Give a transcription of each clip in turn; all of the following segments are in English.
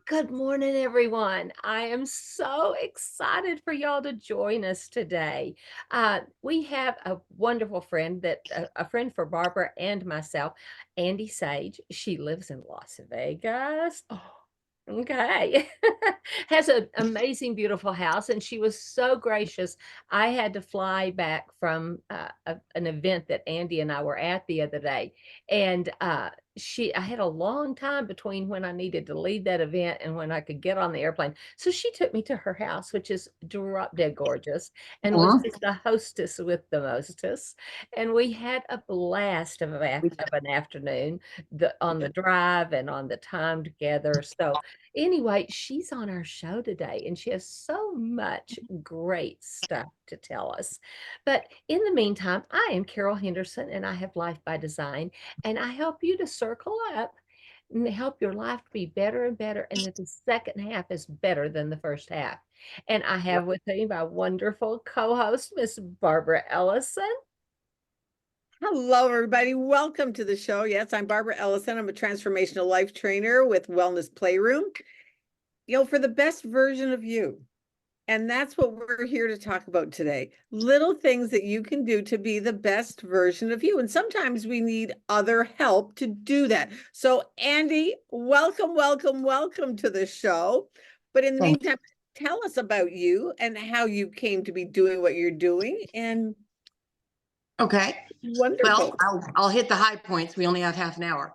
Good morning, everyone. I am so excited for y'all to join us today. We have a wonderful friend a friend for Barbara and myself, Andi Sage. She lives in Las Vegas. Oh, okay. Has an amazing, beautiful house, and she was so gracious. I had to fly back from an event that Andi and I were at the other day, and I had a long time between when I needed to leave that event and when I could get on the airplane. So she took me to her house, which is drop dead gorgeous, and was Aw. just the hostess with the mostess. And we had a blast of an afternoon on the drive and on the time together. So anyway, she's on our show today and she has so much great stuff to tell us. But in the meantime, I am Carol Henderson and I have Life by Design, and I help you to circle up and help your life be better and better, and that the second half is better than the first half. And I have with me my wonderful co-host, Miss Barbara Ellison. Hello, everybody. Welcome to the show. Yes, I'm Barbara Ellison. I'm a transformational life trainer with Wellness Playroom, for the best version of you. And that's what we're here to talk about today. Little things that you can do to be the best version of you. And sometimes we need other help to do that. So, Andi, welcome, welcome, welcome to the show. But in the Thank meantime, tell us about you and how you came to be doing what you're doing. And Okay. wonderful. Well, I'll hit the high points. We only have half an hour.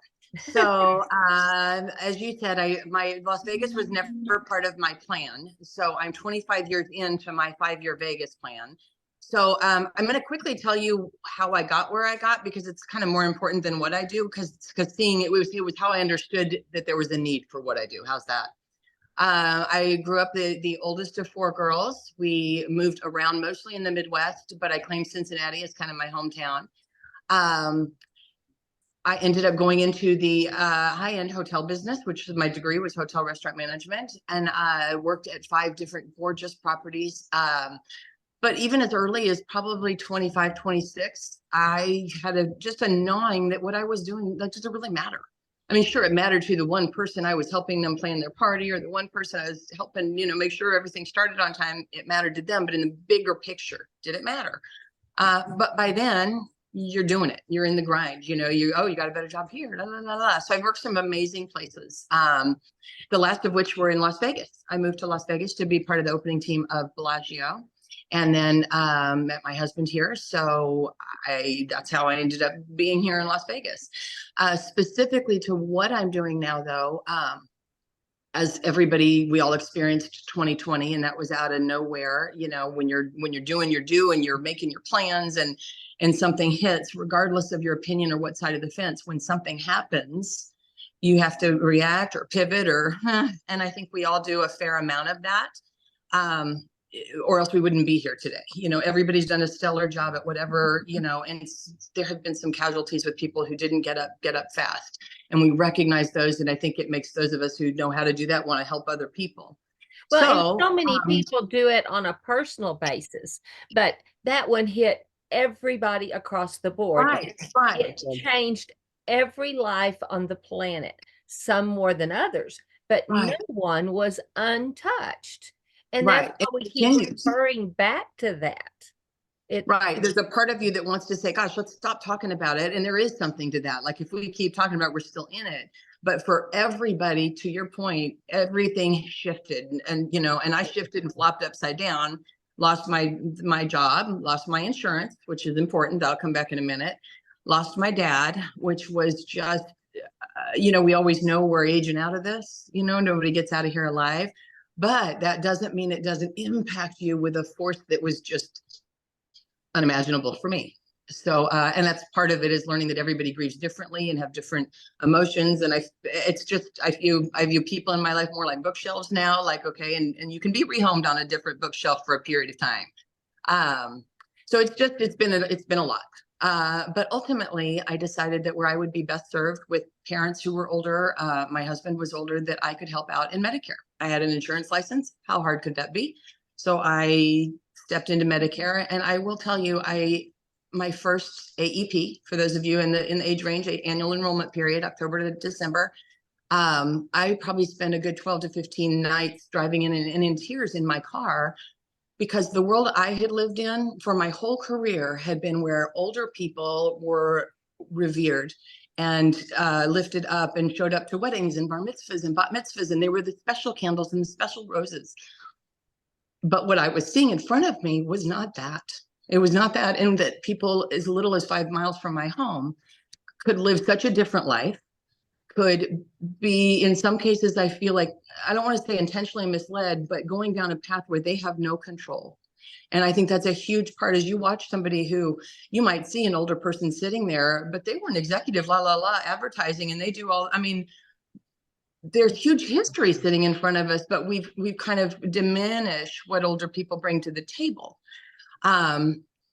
So, as you said, my Las Vegas was never part of my plan. So I'm 25 years into my 5-year Vegas plan. So I'm going to quickly tell you how I got where I got, because it's kind of more important than what I do, because seeing it was how I understood that there was a need for what I do. How's that? I grew up the oldest of 4 girls. We moved around mostly in the Midwest, but I claim Cincinnati as kind of my hometown. I ended up going into the high-end hotel business, which my degree was hotel restaurant management, and I worked at 5 different gorgeous properties. But even as early as probably 25, 26, I had just a gnawing that what I was doing, that doesn't really matter. I mean, sure, it mattered to the one person I was helping them plan their party, or the one person I was helping, make sure everything started on time. It mattered to them, but in the bigger picture, did it matter? But by then, you're doing it. You're in the grind. You got a better job here. La, la, la, la. So I've worked some amazing places. The last of which were in Las Vegas. I moved to Las Vegas to be part of the opening team of Bellagio, and then met my husband here. So that's how I ended up being here in Las Vegas. Specifically to what I'm doing now, though, as everybody, we all experienced 2020, and that was out of nowhere. When you're doing your due and you're making your plans, and something hits, regardless of your opinion or what side of the fence, when something happens, you have to react or pivot and I think we all do a fair amount of that. Or else we wouldn't be here today. Everybody's done a stellar job at whatever, and there have been some casualties with people who didn't get up fast. And we recognize those. And I think it makes those of us who know how to do that want to help other people. Well, and so many people do it on a personal basis, but that one hit everybody across the board. Right. It changed every life on the planet, some more than others, but no one was untouched. And that's why we keep referring back to that. There's a part of you that wants to say, gosh, let's stop talking about it. And there is something to that. Like, if we keep talking about it, we're still in it. But for everybody, to your point, everything shifted. And I shifted and flopped upside down, lost my job, lost my insurance, which is important. I'll come back in a minute. Lost my dad, which was just, we always know we're aging out of this. Nobody gets out of here alive. But that doesn't mean it doesn't impact you with a force that was just unimaginable for me. So, and that's part of it, is learning that everybody grieves differently and have different emotions. And I view people in my life more like bookshelves now, like, okay, and you can be rehomed on a different bookshelf for a period of time. So it's been a lot. But ultimately, I decided that where I would be best served with parents who were older, my husband was older, that I could help out in Medicare. I had an insurance license. How hard could that be? So I stepped into Medicare, and I will tell you, my first AEP, for those of you in the age range, annual enrollment period, October to December, I probably spent a good 12 to 15 nights driving in and in tears in my car, because the world I had lived in for my whole career had been where older people were revered and lifted up and showed up to weddings and bar mitzvahs and bat mitzvahs, and they were the special candles and the special roses. But what I was seeing in front of me was not that. It was not that, and that people as little as 5 miles from my home could live such a different life, could be, in some cases, I feel like, I don't want to say intentionally misled, but going down a path where they have no control. And I think that's a huge part. As you watch somebody who you might see an older person sitting there, but they were an executive, advertising, and they do all, I mean, there's huge history sitting in front of us, but we've kind of diminished what older people bring to the table.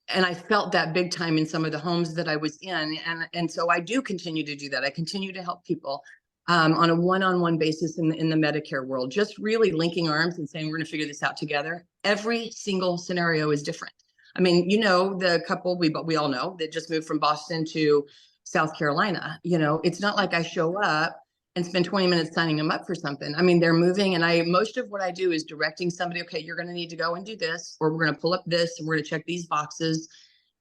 And I felt that big time in some of the homes that I was in. And so I do continue to do that. I continue to help people on a one-on-one basis in the Medicare world, just really linking arms and saying, we're going to figure this out together. Every single scenario is different. I mean, you know, the couple we all know that just moved from Boston to South Carolina, you know, it's not like I show up and spend 20 minutes signing them up for something. I mean, they're moving, and most of what I do is directing somebody, okay, you're going to need to go and do this, or we're going to pull up this, and we're going to check these boxes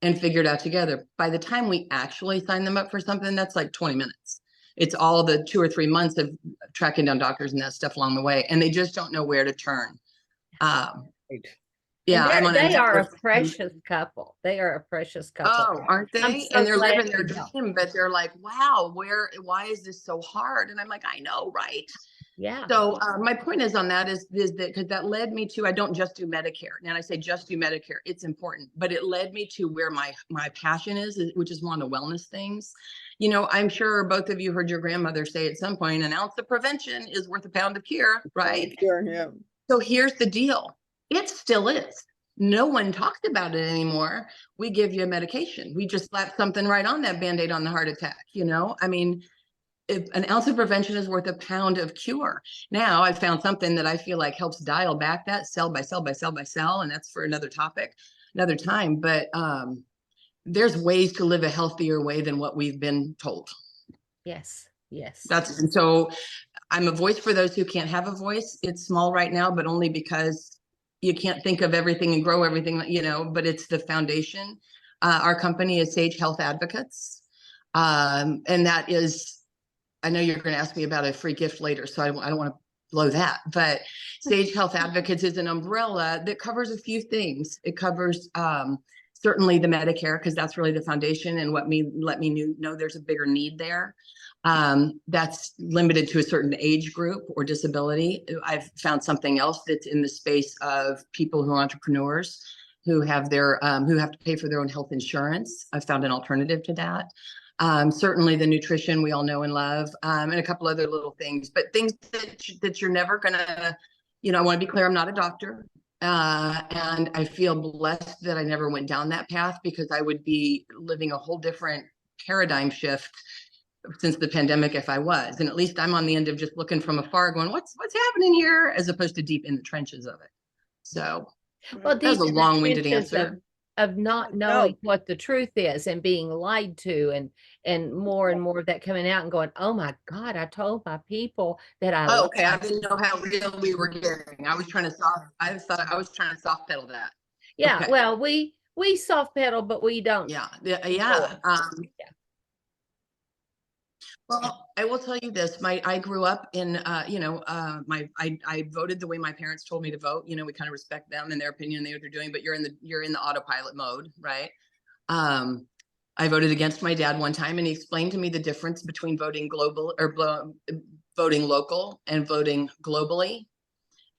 and figure it out together. By the time we actually sign them up for something, that's like 20 minutes. It's all the 2 or 3 months of tracking down doctors and that stuff along the way, and they just don't know where to turn. Right. Yeah, I'm on They are a network. precious couple. They are a precious couple. Oh, aren't I'm they? so And they're glad living their you helped. dream, but they're like, wow, why is this so hard? And I'm like, I know, right? Yeah. So my point is on that is that, because that led me to, I don't just do Medicare. And I say just do Medicare, it's important, but it led me to where my passion is, which is one of the wellness things. You know, I'm sure both of you heard your grandmother say at some point, an ounce of prevention is worth a pound of cure, right? Sure, yeah. So here's the deal. It still is. No one talks about it anymore. We give you a medication. We just slap something right on that Band-Aid on the heart attack, you know? I mean, if an ounce of prevention is worth a pound of cure. Now I've found something that I feel like helps dial back that cell by cell by cell by cell. And that's for another topic, another time. But there's ways to live a healthier way than what we've been told. Yes. Yes. And so I'm a voice for those who can't have a voice. It's small right now, but only because you can't think of everything and grow everything, you know, but it's the foundation. Our company is Sage Health Advocates. And that is, I know you're going to ask me about a free gift later, so I don't want to blow that, but Sage Health Advocates is an umbrella that covers a few things. It covers certainly the Medicare, because that's really the foundation, and let me know there's a bigger need there. That's limited to a certain age group or disability. I've found something else that's in the space of people who are entrepreneurs, who have who have to pay for their own health insurance. I've found an alternative to that. Certainly the nutrition we all know and love, and a couple other little things, but things that you're never gonna, you know, I want to be clear, I'm not a doctor. And I feel blessed that I never went down that path, because I would be living a whole different paradigm shift since the pandemic if I was. And at least I'm on the end of just looking from afar going, what's happening here, as opposed to deep in the trenches of it. So Well, that was deep a in the long-winded trenches answer. of not knowing what the truth is and being lied to, and more of that coming out and going, oh my God, I told my people that I Oh, love okay. I didn't know how real we were getting. I was trying to soft pedal that. Yeah, Okay. well, we soft pedal, but we don't. Yeah. Yeah. Well, I will tell you this. I grew up in, I voted the way my parents told me to vote. You know, we kind of respect them and their opinion, and they know what they're doing, but you're in the autopilot mode, right? I voted against my dad one time, and he explained to me the difference between voting voting local and voting globally.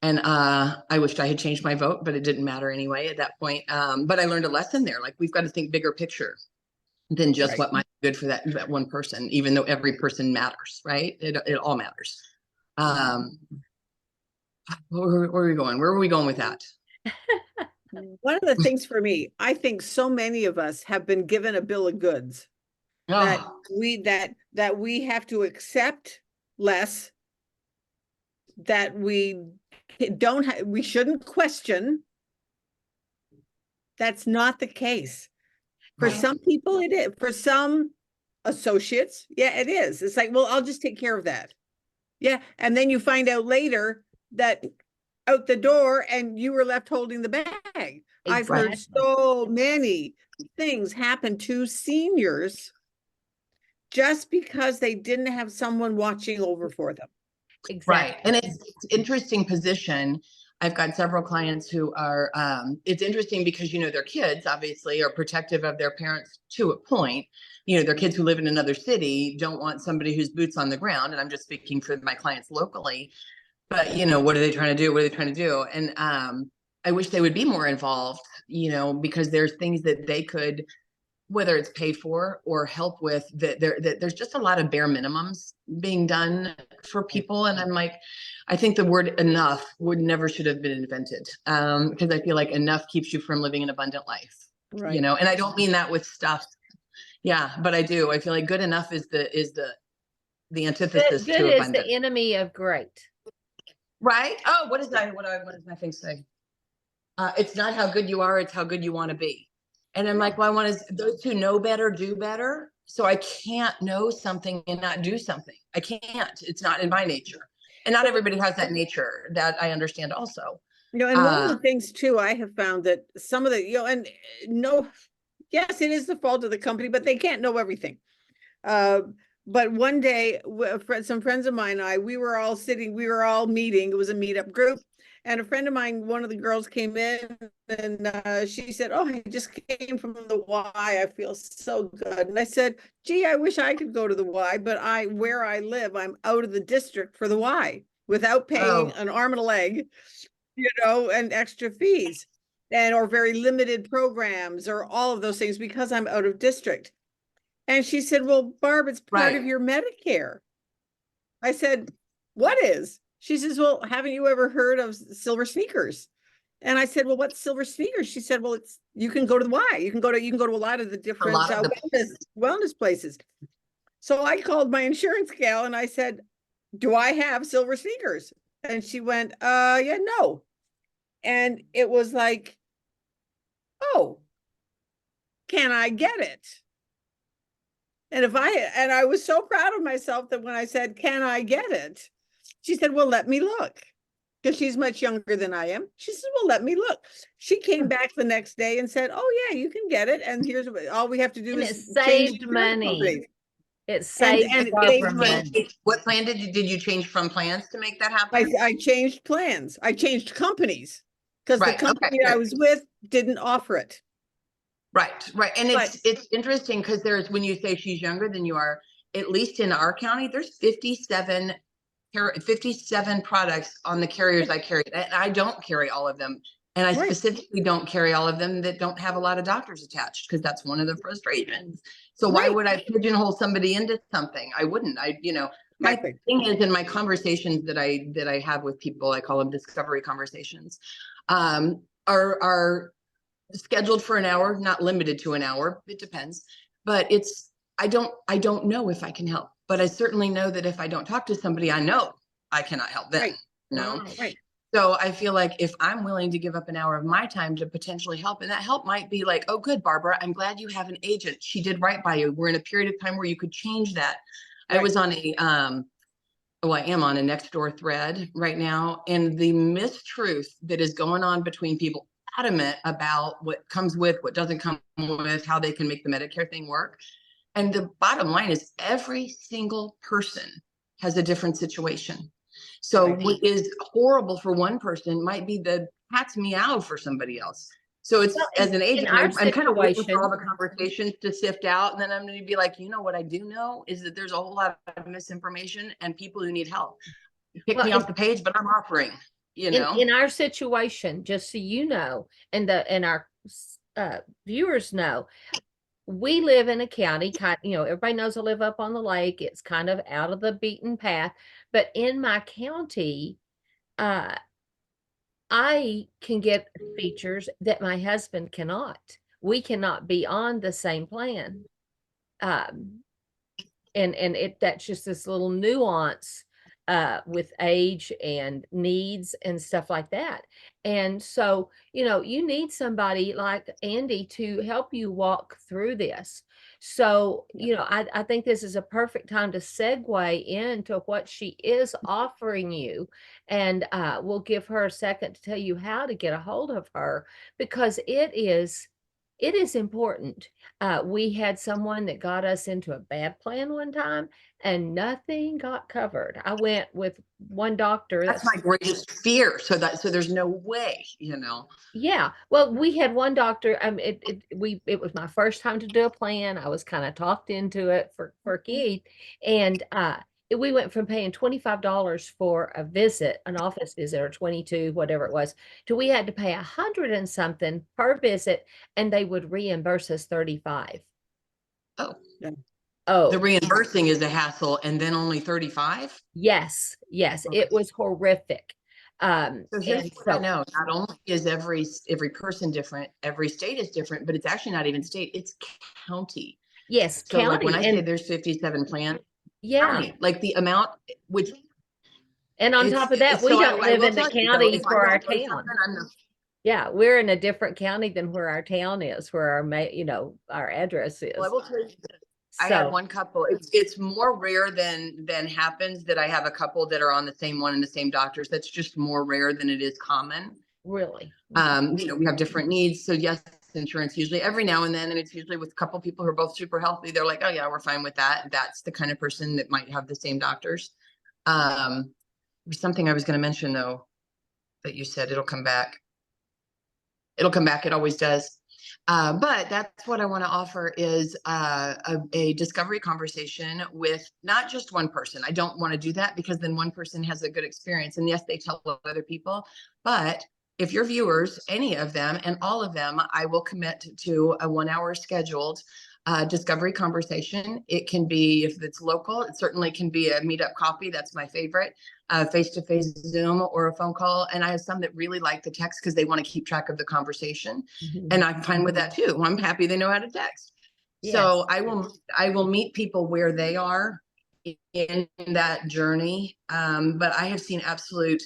And I wished I had changed my vote, but it didn't matter anyway at that point. But I learned a lesson there. Like, we've got to think bigger picture than just what might be good for that one person, even though every person matters, right? It all matters. Where are we going? Where are we going with that? One of the things for me, I think so many of us have been given a bill of goods that we have to accept less, that we we shouldn't question. That's not the case. For some people it is. For some associates, yeah, it is. It's like, well, I'll just take care of that. Yeah, and then you find out later that out the door and you were left holding the bag. I've heard Exactly. so many things happen to seniors just because they didn't have someone watching over for them. Right. Exactly. And it's interesting position. I've got several clients who are, it's interesting because, their kids obviously are protective of their parents to a point. Their kids who live in another city don't want somebody who's boots on the ground. And I'm just speaking for my clients locally. But, what are they trying to do? What are they trying to do? And I wish they would be more involved, because there's things that they could, whether it's pay for or help with, that there's just a lot of bare minimums being done for people. And I'm like, I think the word enough never should have been invented, because I feel like enough keeps you from living an abundant life, Right. and I don't mean that with stuff. Yeah, but I do. I feel like good enough is the antithesis Good to is abundant. the enemy of great. Right? Oh, what does my thing say? It's not how good you are, it's how good you want to be. And I'm like, well, I want to, those who know better do better. So I can't know something and not do something. I can't. It's not in my nature. And not everybody has that nature, that I understand also. And one of the things too, I have found that some of the, and no, yes, it is the fault of the company, but they can't know everything. But one day, some friends of mine and we were all meeting. It was a meetup group. And a friend of mine, one of the girls came in and she said, oh, I just came from the Y. I feel so good. And I said, gee, I wish I could go to the Y, but where I live, I'm out of the district for the Y without paying an arm and a leg, and extra fees or very limited programs or all of those things because I'm out of district. And she said, well, Barb, it's part of your Medicare. I said, what is? She says, well, haven't you ever heard of silver sneakers? And I said, well, what's silver sneakers? She said, well, you can go to the Y. You can go to a lot of the different wellness places. So I called my insurance gal and I said, do I have silver sneakers? And she went, yeah, no. And it was like, oh, can I get it? And I was so proud of myself that when I said, can I get it? She said, well, let me look. Because she's much younger than I am. She said, well, let me look. She came back the next day and said, oh yeah, you can get it. And here's all we have to do is saved money. It saved money. What plan did you change from plans to make that happen? I changed plans. I changed companies because the company I was with didn't offer it. Right. And it's interesting because when you say she's younger than you are, at least in our county, there's 57 products on the carriers I carry. And I don't carry all of them. And I specifically don't carry all of them that don't have a lot of doctors attached, because that's one of the frustrations. So why would I pigeonhole somebody into something? I wouldn't. My thing is, in my conversations that I have with people, I call them discovery conversations, are scheduled for an hour, not limited to an hour. It depends. But I don't know if I can help, but I certainly know that if I don't talk to somebody, I know I cannot help them. Right. So I feel like if I'm willing to give up an hour of my time to potentially help, and that help might be like, oh, good, Barbara, I'm glad you have an agent. She did right by you. We're in a period of time where you could change that. I was on I am on a Nextdoor thread right now. And the mistruth that is going on between people adamant about what comes with, what doesn't come with, how they can make the Medicare thing work. And the bottom line is every single person has a different situation. So what is horrible for one person might be the cat's meow for somebody else. So it's, as an agent, I'm kind of waiting for all the conversations to sift out. And then I'm going to be like, what I do know is that there's a whole lot of misinformation and people who need help. Pick me off the page, but I'm offering, In our situation, just so you know, and our viewers know, we live in a county, everybody knows I live up on the lake. It's kind of out of the beaten path. But in my county, I can get features that my husband cannot. We cannot be on the same plan. And that's just this little nuance with age and needs and stuff like that. And so, you need somebody like Andi to help you walk through this. So, I think this is a perfect time to segue into what she is offering you. And we'll give her a second to tell you how to get a hold of her, because it is important. We had someone that got us into a bad plan one time and nothing got covered. I went with one doctor. That's my greatest fear. So there's no way, Yeah. Well, we had one doctor. It was my first time to do a plan. I was kind of talked into it for Keith. And we went from paying $25 for a visit, an office visit, or 22, whatever it was, to we had to pay 100 and something per visit, and they would reimburse us 35. Oh, Yeah. the Oh, reimbursing is a hassle, and then only 35. yes. It was horrific. So here's And what I so, know. Not only is every person different, every state is different, but it's actually not even state, it's county. yes, So like when county. I say there's 57 plans, Yeah. county, like the amount, which And on top of that, we so don't I live will in the tell you though, county if I for our don't know town. something, I'm not. Yeah, we're in a different county than where our town is, where our address is. Well, I will tell you, I So, had one couple. It's more rare than happens that I have a couple that are on the same one and the same doctors. That's just more rare than it is common. really. We have different needs. So yes, insurance usually every now and then, and it's usually with a couple people who are both super healthy. They're like, oh yeah, we're fine with that. That's the kind of person that might have the same doctors. There's something I was going to mention though, that you said it'll come back. It'll come back. It always does. But that's what I want to offer is a discovery conversation with not just one person. I don't want to do that because then one person has a good experience. And yes, they tell other people. But if your viewers, any of them and all of them, I will commit to a 1 hour scheduled discovery conversation. It can be, if it's local, it certainly can be a meetup coffee. That's my favorite. Face-to-face Zoom or a phone call. And I have some that really like the text because they want to keep track of the conversation. Mhm. And I'm fine with that too. I'm happy they know how to text. So I will meet people where they are in that journey. But I have seen absolute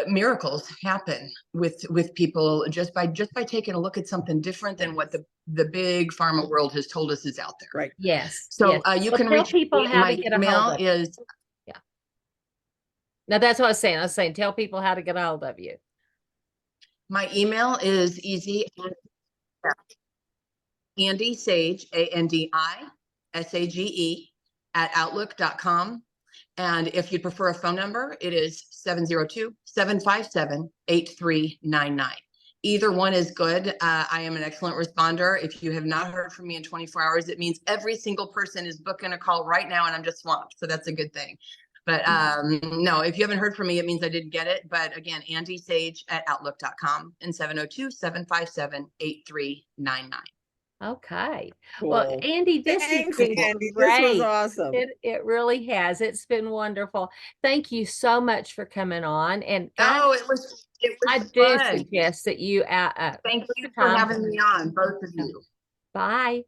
miracles happen with people just by taking a look at something different than what the big pharma world has told us is out there. Right. Yes. So yes. you Well, can tell reach people me. how My to get a email hold of you. is Now that's what I was saying. I was saying, tell people how to get a hold of you. my email is easy. Andi Sage, ANDISAGE at outlook.com. And if you'd prefer a phone number, it is 702-757-8399. Either one is good. I am an excellent responder. If you have not heard from me in 24 hours, it means every single person is booking a call right now and I'm just swamped. So that's a good thing. But no, if you haven't heard from me, it means I didn't get it. But again, Andi Sage at outlook.com and 702-757-8399. Okay. Well, Cool. Andi, this has Thanks, been Andy. This was great. awesome. It really has. It's been wonderful. Thank you so much for coming on. And guys, Oh, it was I do fun. suggest that you Thank put you the for time. having me on, both of you. Bye.